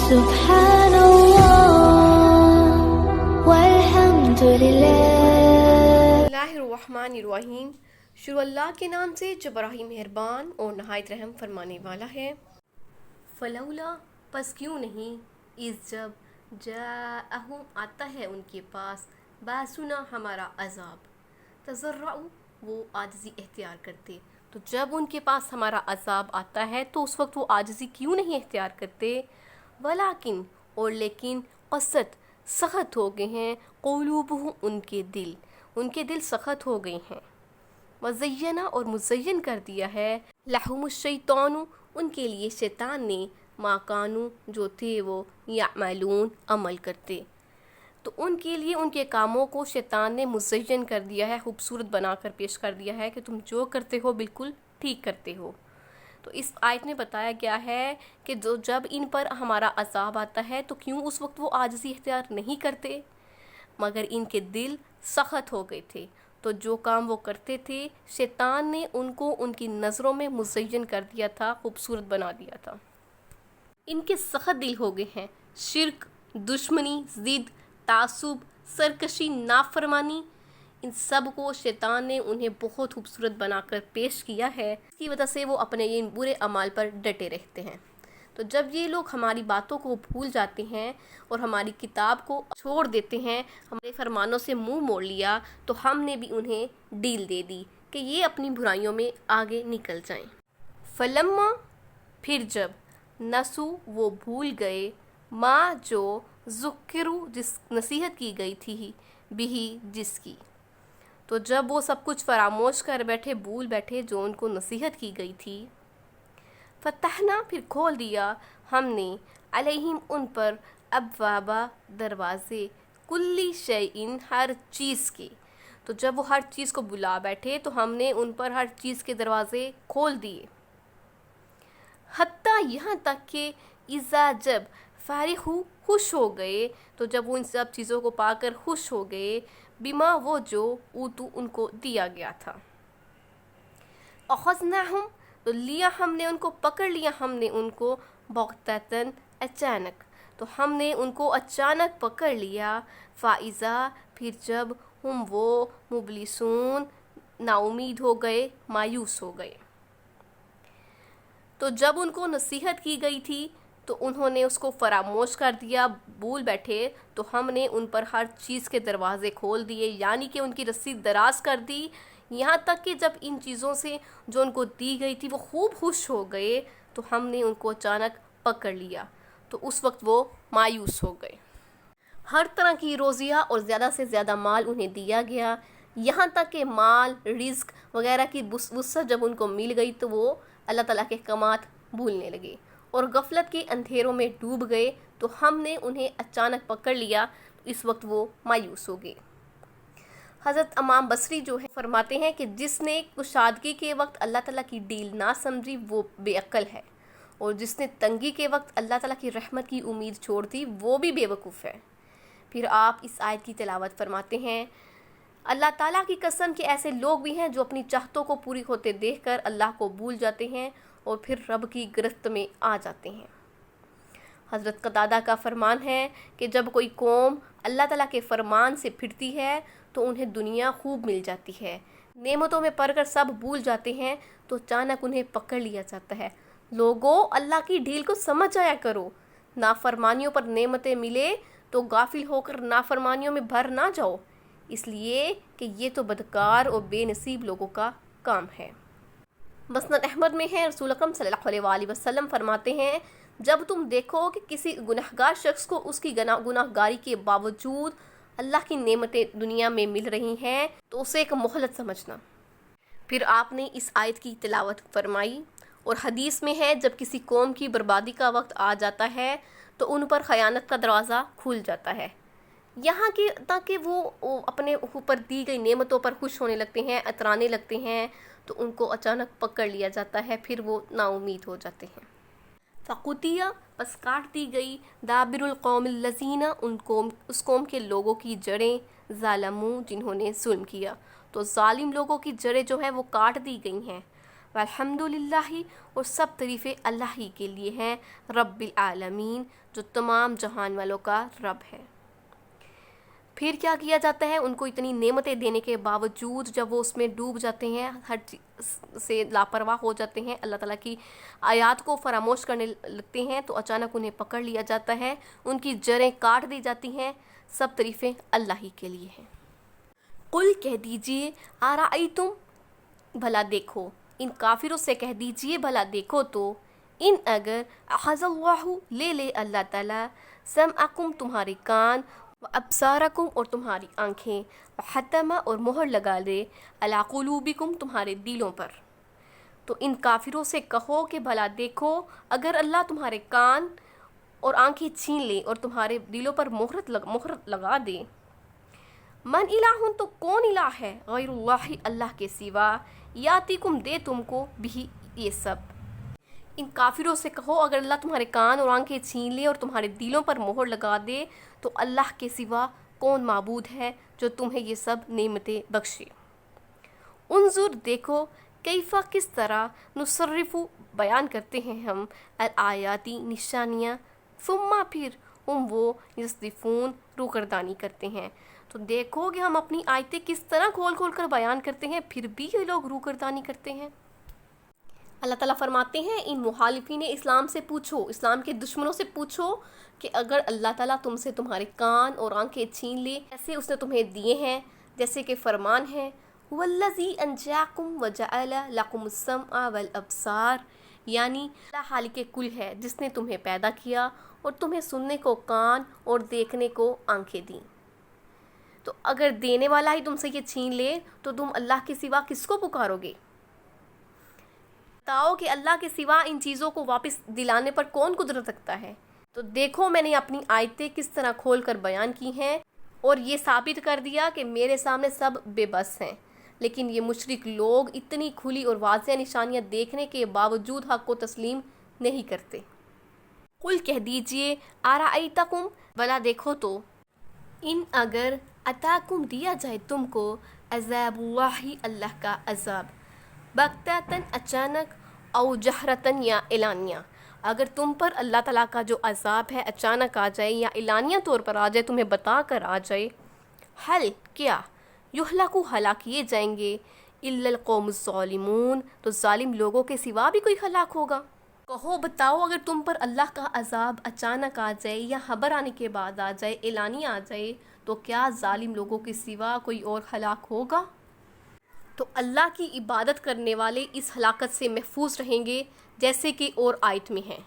سبحان اللہ والحمد للہ۔ بسم اللہ الرحمن الرحیم۔ شروع اللہ کے نام سے جو بڑا ہی مہربان اور نہایت رحم فرمانے والا ہے۔ فلولا پس کیوں نہیں، اس جب جاءہم آتا ہے ان کے پاس، باسنا ہمارا عذاب، تضرعوا وہ عاجزی اختیار کرتے۔ تو جب ان کے پاس ہمارا عذاب آتا ہے تو اس وقت وہ عاجزی کیوں نہیں اختیار کرتے؟ ولیکن اور لیکن قست سخت ہو گئے ہیں، قلوبہم ان کے دل سخت ہو گئے ہیں، وزینہ اور مزین کر دیا ہے، لہم الشیطان ان کے لیے شیطان نے، ما کانوا جو تھے وہ، یعملون عمل کرتے۔ تو ان کے لیے ان کے کاموں کو شیطان نے مزین کر دیا ہے، خوبصورت بنا کر پیش کر دیا ہے کہ تم جو کرتے ہو بالکل ٹھیک کرتے ہو۔ تو اس آیت میں بتایا گیا ہے کہ جب ان پر ہمارا عذاب آتا ہے تو کیوں اس وقت وہ عاجزی اختیار نہیں کرتے، مگر ان کے دل سخت ہو گئے تھے۔ تو جو کام وہ کرتے تھے شیطان نے ان کو ان کی نظروں میں مزین کر دیا تھا، خوبصورت بنا دیا تھا۔ ان کے سخت دل ہو گئے ہیں، شرک، دشمنی، ضد، تعصب، سرکشی، نافرمانی، ان سب کو شیطان نے انہیں بہت خوبصورت بنا کر پیش کیا ہے، اس کی وجہ سے وہ اپنے ان برے اعمال پر ڈٹے رہتے ہیں۔ تو جب یہ لوگ ہماری باتوں کو بھول جاتے ہیں اور ہماری کتاب کو چھوڑ دیتے ہیں، ہمارے فرمانوں سے منہ موڑ لیا، تو ہم نے بھی انہیں ڈیل دے دی کہ یہ اپنی برائیوں میں آگے نکل جائیں۔ فلما پھر جب، نسو وہ بھول گئے، ماں جو ذکروا جس نصیحت کی گئی تھی، بھی جس کی، تو جب وہ سب کچھ فراموش کر بیٹھے، بھول بیٹھے جو ان کو نصیحت کی گئی تھی، فتحنا پھر کھول دیا ہم نے، علیہم ان پر، ابوابا دروازے، کلی شیئن ہر چیز کے۔ تو جب وہ ہر چیز کو بلا بیٹھے تو ہم نے ان پر ہر چیز کے دروازے کھول دیے، حتیٰ یہاں تک کہ اذا جب، فارغ خوش ہو گئے، تو جب وہ ان سب چیزوں کو پا کر خوش ہو گئے، بما وہ جو اوتو ان کو دیا گیا تھا، اخذناہم تو لیا ہم نے ان کو، پکڑ لیا ہم نے ان کو، بغتتاً اچانک، تو ہم نے ان کو اچانک پکڑ لیا، فائزہ پھر جب، ہم وہ، مبلسون نا امید ہو گئے، مایوس ہو گئے۔ تو جب ان کو نصیحت کی گئی تھی تو انہوں نے اس کو فراموش کر دیا، بھول بیٹھے، تو ہم نے ان پر ہر چیز کے دروازے کھول دیے، یعنی کہ ان کی رسی دراز کر دی، یہاں تک کہ جب ان چیزوں سے جو ان کو دی گئی تھی وہ خوب خوش ہو گئے تو ہم نے ان کو اچانک پکڑ لیا، تو اس وقت وہ مایوس ہو گئے۔ ہر طرح کی روزیہ اور زیادہ سے زیادہ مال انہیں دیا گیا، یہاں تک کہ مال، رزق وغیرہ کی وسعت جب ان کو مل گئی تو وہ اللہ تعالیٰ کے احکامات بھولنے لگے اور غفلت کے اندھیروں میں ڈوب گئے، تو ہم نے انہیں اچانک پکڑ لیا، اس وقت وہ مایوس ہو گئے۔ حضرت امام بصری جو ہے فرماتے ہیں کہ جس نے کشادگی کے وقت اللہ تعالیٰ کی ڈیل نہ سمجھی وہ بے عقل ہے، اور جس نے تنگی کے وقت اللہ تعالیٰ کی رحمت کی امید چھوڑ دی وہ بھی بے وقوف ہے۔ پھر آپ اس آیت کی تلاوت فرماتے ہیں، اللہ تعالیٰ کی قسم کہ ایسے لوگ بھی ہیں جو اپنی چاہتوں کو پوری ہوتے دیکھ کر اللہ کو بھول جاتے ہیں اور پھر رب کی گرفت میں آ جاتے ہیں۔ حضرت قتادہ کا فرمان ہے کہ جب کوئی قوم اللہ تعالیٰ کے فرمان سے پھرتی ہے تو انہیں دنیا خوب مل جاتی ہے، نعمتوں میں پڑ کر سب بھول جاتے ہیں، تو اچانک انہیں پکڑ لیا جاتا ہے، لوگوں اللہ کی ڈھیل کو سمجھ آیا کرو، نافرمانیوں پر نعمتیں ملے تو غافل ہو کر نافرمانیوں میں بھر نہ جاؤ، اس لیے کہ یہ تو بدکار اور بے نصیب لوگوں کا کام ہے۔ مسند احمد میں ہے، رسول اکرم صلی اللہ علیہ وآلہ وسلم فرماتے ہیں، جب تم دیکھو کہ کسی گنہگار شخص کو اس کی گناہگاری کے باوجود اللہ کی نعمتیں دنیا میں مل رہی ہیں تو اسے ایک مہلت سمجھنا۔ پھر آپ نے اس آیت کی تلاوت فرمائی، اور حدیث میں ہے جب کسی قوم کی بربادی کا وقت آ جاتا ہے تو ان پر خیانت کا دروازہ کھل جاتا ہے، یہاں کہ تاکہ وہ اپنے اوپر دی گئی نعمتوں پر خوش ہونے لگتے ہیں، اترانے لگتے ہیں، تو ان کو اچانک پکڑ لیا جاتا ہے، پھر وہ نا امید ہو جاتے ہیں۔ فقطیہ پس کاٹ دی گئی، دابر القوم الذین اس قوم کے لوگوں کی جڑیں، ظالموں جنہوں نے ظلم کیا، تو ظالم لوگوں کی جڑیں جو ہے وہ کاٹ دی گئی ہیں، वल्हम्दुलिल्लाहि, और सब तारीफ़ें अल्लाह ही के लिए हैं, रब्बिल आलमीन, जो तमाम जहान वालों का रब है। फिर क्या किया जाता है, उनको इतनी नेमतें देने के बावजूद जब वो उसमें डूब जाते हैं, हर चीज़ से लापरवाह हो जाते हैं, अल्लाह ताला की आयत को फरामोश करने लगते हैं, तो अचानक उन्हें पकड़ लिया जाता है, उनकी जड़ें काट दी जाती हैं। सब तारीफ़ें अल्लाह ही के लिए हैं। कुल कह दीजिए, आराइतुम, भला देखो, इन काफिरों से कह दीजिए भला देखो तो, इन अगर अख़ज़ल्लाहु, ले ले अल्लाह ताला, समअकुम, तुम्हारे कान, व अब्सारकुम, और तुम्हारी आँखें, व हतमा, और मोहर लगा ले, अला क़ुलूबिकुम, तुम्हारे दिलों पर। तो इन काफिरों से कहो कि भला देखो, अगर अल्लाह तुम्हारे कान और आँखें छीन ले और तुम्हारे दिलों पर मोहर लगा दे, मन इलाहुन, तो कौन इलाह है, गैरुल्लाहि, अल्लाह के सिवा, यातिकुम, दे तुमको, भी, ये सब। इन काफिरों से कहो, अगर अल्लाह तुम्हारे कान और आंखें छीन ले और तुम्हारे दिलों पर मोहर लगा दे, तो अल्लाह के सिवा कौन माबूद है जो तुम्हें ये सब नेमतें बख्शे। उन्जुर, देखो, कैफ़ा, किस तरह, नुसर्रिफु, बयान करते हैं हम, अल आयाती, निशानियाँ, सुम्मा, फिर, वो यस्दिफून, रूकरदानी करते हैं। तो देखो कि हम अपनी आयतें किस तरह खोल खोल कर बयान करते हैं, फिर भी ये लोग रूकरदानी करते हैं। अल्लाह ताला फरमाते हैं, इन मुखालिफीन इस्लाम से पूछो, इस्लाम के दुश्मनों से पूछो कि अगर अल्लाह ताला तुमसे तुम्हारे कान और आंखें छीन ले, ऐसे उसने तुम्हें दिए हैं, जैसे कि फरमान है, वल्लज़ी अंजाकुम वजअल लकुमुस्समअ वल अब्सार, यानी अल्लाह खालिक़े कुल है, जिसने तुम्हें पैदा किया और तुम्हें सुनने को कान और देखने को आंखें दी। तो अगर देने वाला ही तुमसे ये छीन ले, तो तुम अल्लाह के सिवा किसको पुकारोगे? बताओ कि अल्लाह के सिवा इन चीज़ों को वापस दिलाने पर कौन कुदरत रखता है। तो देखो, मैंने अपनी आयतें किस तरह खोल कर बयान की हैं और ये साबित कर दिया कि मेरे सामने सब बेबस हैं, लेकिन ये मुशरिक लोग इतनी खुली और वाज़ेह निशानियाँ देखने के बावजूद हक़ को तस्लीम नहीं करते। कुल कह दीजिए, आराइतकुम, भला देखो तो, इन अगर अताकुम, दिया जाए तुमको, अज़ाबुल्लाहि, अल्लाह का अज़ाब, बग़ततन, अचानक, औ जहरतन, या एलानिया, अगर तुम पर अल्लाह ताला का जो अज़ाब है अचानक आ जाए या एलानिया तौर पर आ जाए, तुम्हें बता कर आ जाए, हल, क्या, युहलकु, हलाक किए जाएंगे, इल्लल कौमुज़ ज़ालिमून, तो जालिम लोगों के सिवा भी कोई हलाक होगा। कहो, बताओ, अगर तुम पर अल्लाह का अज़ाब अचानक आ जाए या खबर आने के बाद आ जाए, एलानिया आ जाए, तो क्या जालिम लोगों के सिवा कोई और हलाक होगा? तो अल्लाह की इबादत करने वाले इस हलाकत से महफूज रहेंगे, जैसे कि और आयत में है,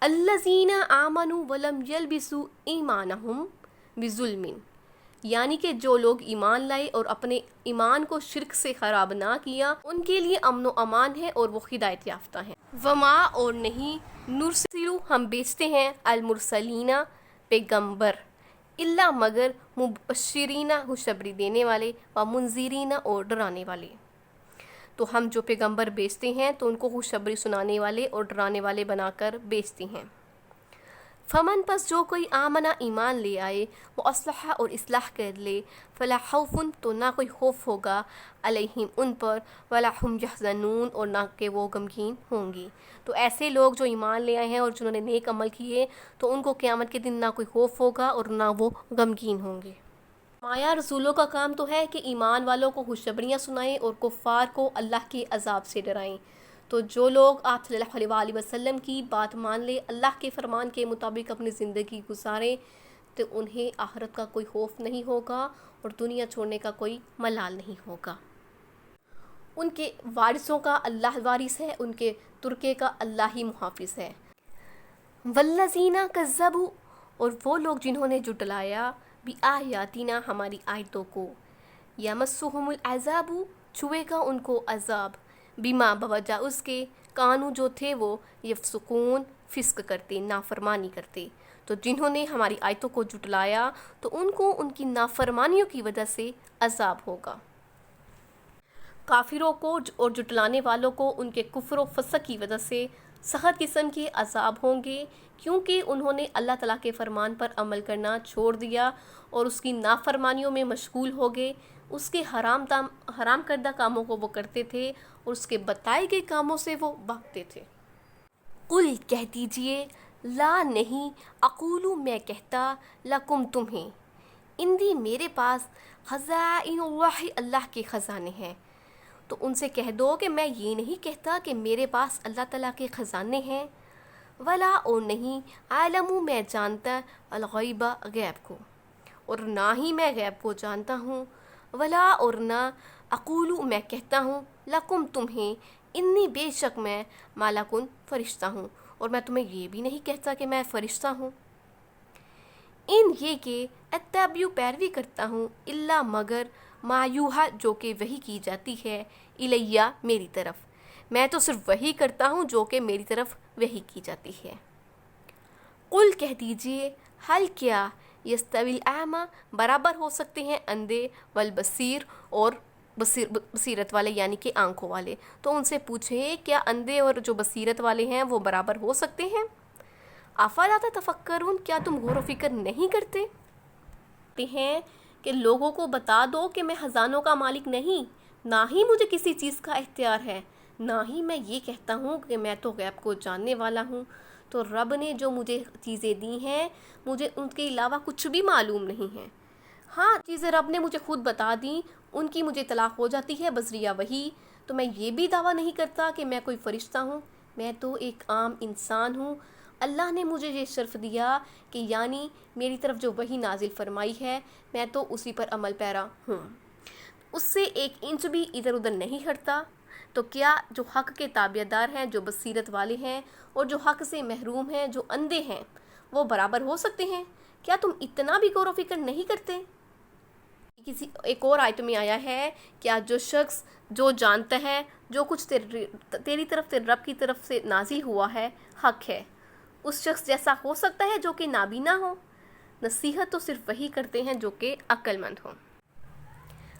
अल्लज़ीना आमनु वलम यलबिसु ईमानहुम बिजुल्मिन, यानी कि जो लोग ईमान लाए और अपने ईमान को शिर्क से ख़राब ना किया, उनके लिए अमन व अमान है और वो हिदायत याफ्ता हैं। वमा, और नहीं, नुरसिलु, हम भेजते हैं, अल मुरसलीना, पैगम्बर, इल्ला, मगर, मुबश्शिरीना, खुशखबरी देने वाले, व मुंज़िरीना, और डराने वाले। तो हम जो पैगम्बर भेजते हैं तो उनको खुशखबरी सुनाने वाले और डराने वाले बनाकर भेजते हैं। फमन, पस जो कोई आमना, ईमान ले आए, वो असलहा, और इस्लाह कर ले, फला खौफुन, तो ना कोई खौफ होगा, अलैहिम, उन पर, वला हुम यहज़नून, और ना कि वो गमगीन होंगी। तो ऐसे लोग जो ईमान ले आए हैं और जिन्होंने नेक अमल किए, तो उनको क़यामत के दिन ना कोई खौफ होगा और ना वो गमगीन होंगे। माया रसूलों का काम तो है कि ईमान वालों को खुशखबरियाँ सुनाएं और कुफ़ार को अल्लाह के अज़ाब से डराएं। तो जो लोग आप सल्लल्लाहु अलैहि वसल्लम की बात मान ले, अल्लाह के फरमान के मुताबिक अपनी ज़िंदगी गुजारें, तो उन्हें आखिरत का कोई खौफ नहीं होगा और दुनिया छोड़ने का कोई मलाल नहीं होगा। उनके वारिसों का अल्लाह वारिस है, उनके तुर्के का अल्लाह ही मुहाफिज है। वल्लज़ीना कज़्ज़बू, और वो लोग जिन्होंने जुटलाया, बि आयातिना, हमारी आयतों को, यमस्सुहुमुल अज़ाबु, छुएगा उनको अज़ाब, बिमा, बवजह उसके, कानू, जो थे वो, यफ़सुकून, फिस्क करते, नाफरमानी करते। तो जिन्होंने हमारी आयतों को जुटलाया तो उनको उनकी नाफरमानियों की वजह से अज़ाब होगा। काफिरों को और जुटलाने वालों को उनके कुफ्र व फस्क की वजह से सख्त किस्म के अजाब होंगे, क्योंकि उन्होंने अल्लाह ताला के फरमान पर अमल करना छोड़ दिया और उसकी नाफरमानियों में मशगूल हो गए। उसके हराम करदा कामों को वो करते थे और उसके बताए गए कामों से वो भागते थे। कुल कह दीजिए, ला नहीं, अकूलू मैं कहता, लकुम तुम्हें, इंदी मेरे पास, खज़ाइनुल्लाह अल्लाह के ख़जाने हैं। तो उनसे कह दो कि मैं ये नहीं कहता कि मेरे पास अल्लाह ताला के ख़जाने हैं। वला और नहीं, आलमू मैं जानता, अलग़ैबा गैब को, और ना ही मैं गैब को जानता हूँ। वला और ना, अकूलू मैं कहता हूँ, लकुम तुम्हें, इन्नी बेशक मैं मालाकुन फ़रिश्ता हूँ, और मैं तुम्हें ये भी नहीं कहता कि मैं फ़रिश्ता हूँ। इन ये कि अत्तबियु पैरवी करता हूँ, इल्ला मगर, मायूहा जो कि वही की जाती है, इलैया मेरी तरफ, मैं तो सिर्फ वही करता हूँ जो कि मेरी तरफ वही की जाती है। कुल कह दीजिए, हल क्या, यस्तविल आमा बराबर हो सकते हैं अंधे, वल बसीर और बसीरत वाले यानी कि आंखों वाले। तो उनसे पूछे, क्या अंधे और जो बसीरत वाले हैं वो बराबर हो सकते हैं? अफला तफक्करून, क्या तुम गौर व फिक्र नहीं करते? हैं कि लोगों को बता दो कि मैं खजानों का मालिक नहीं, ना ही मुझे किसी चीज़ का इख्तियार है, ना ही मैं ये कहता हूँ कि मैं तो गैब को जानने वाला हूँ। तो रब ने जो मुझे चीज़ें दी हैं, मुझे उनके अलावा कुछ भी मालूम नहीं है। हाँ, चीज़ें रब ने मुझे खुद बता दी, उनकी मुझे तलाक़ हो जाती है बजरिया वही। तो मैं ये भी दावा नहीं करता कि मैं कोई फ़रिश्ता हूँ, मैं तो एक आम इंसान हूँ। अल्लाह ने मुझे ये शर्फ दिया कि यानी मेरी तरफ जो वही नाजिल फरमाई है, मैं तो उसी पर अमल पैरा हूँ, उससे एक इंच भी इधर उधर नहीं हटता। तो क्या जो हक़ के ताबेदार हैं, जो बसीरत वाले हैं, और जो हक़ से महरूम हैं, जो अंधे हैं, वो बराबर हो सकते हैं? क्या तुम इतना भी गौर व फिक्र नहीं करते? किसी एक और आयत में आया है, क्या जो शख्स जो जानता है जो कुछ तेरी तरफ तेरे रब की तरफ से नाजिल हुआ है हक़ है, उस शख्स जैसा हो सकता है जो कि नाबीना हो? नसीहत तो सिर्फ वही करते हैं जो कि अक्लमंद हो।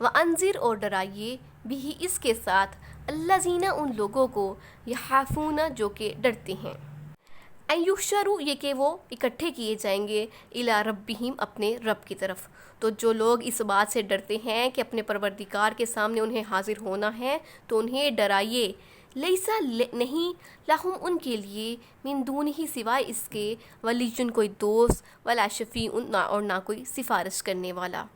व अंजिर और डराइए भी इसके साथ अल्लाज़ीना उन लोगों को यहाफूना जो कि डरते हैं, अयुशरू ये कि वो इकट्ठे किए जाएंगे, इला रब्बिहिम अपने रब की तरफ। तो जो लोग इस बात से डरते हैं कि अपने परवरदिगार के सामने उन्हें हाजिर होना है, तो उन्हें डराइए, लैसा नहीं, लहुम उनके लिए, मिन दून ही सिवाय इसके, वलीजुन कोई दोस्त, वला शफ़ीउन ना और ना कोई सिफारिश करने वाला,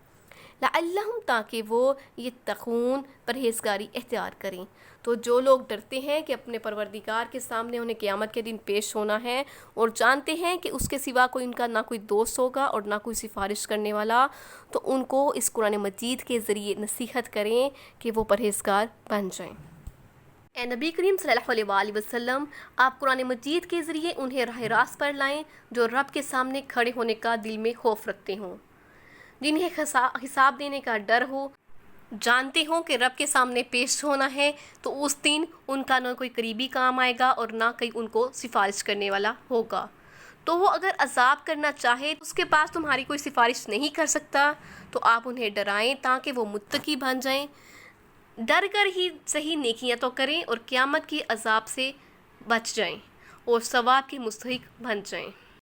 लअल्लहुम ताकि वो यत्तक़ून परहेज़गारी इख्तियार करें। तो जो लोग डरते हैं कि अपने परवरदिगार के सामने उन्हें क़यामत के दिन पेश होना है और जानते हैं कि उसके सिवा कोई उनका ना कोई दोस्त होगा और ना कोई सिफारिश करने वाला, तो उनको इस कुरान मजीद के ज़रिए नसीहत करें कि वो परहेज़गार बन जाएं। ए नबी करीम सल्लल्लाहु अलैहि वसल्लम, आप कुरान मजीद के ज़रिए उन्हें राह रास्त पर लाएं जो रब के सामने खड़े होने का दिल में खौफ रखते हों, जिन्हें हिसाब देने का डर हो, जानते हो कि रब के सामने पेश होना है, तो उस दिन उनका ना कोई करीबी काम आएगा और ना कहीं उनको सिफारिश करने वाला होगा। तो वो अगर अजाब करना चाहे तो उसके पास तुम्हारी कोई सिफारिश नहीं कर सकता। तो आप उन्हें डराएं ताकि वो मुत्तकी बन जाएं, डर कर ही सही नेकियां तो करें और क़यामत की अजाब से बच जाएं और सवाब के मुस्तहिक बन जाएं।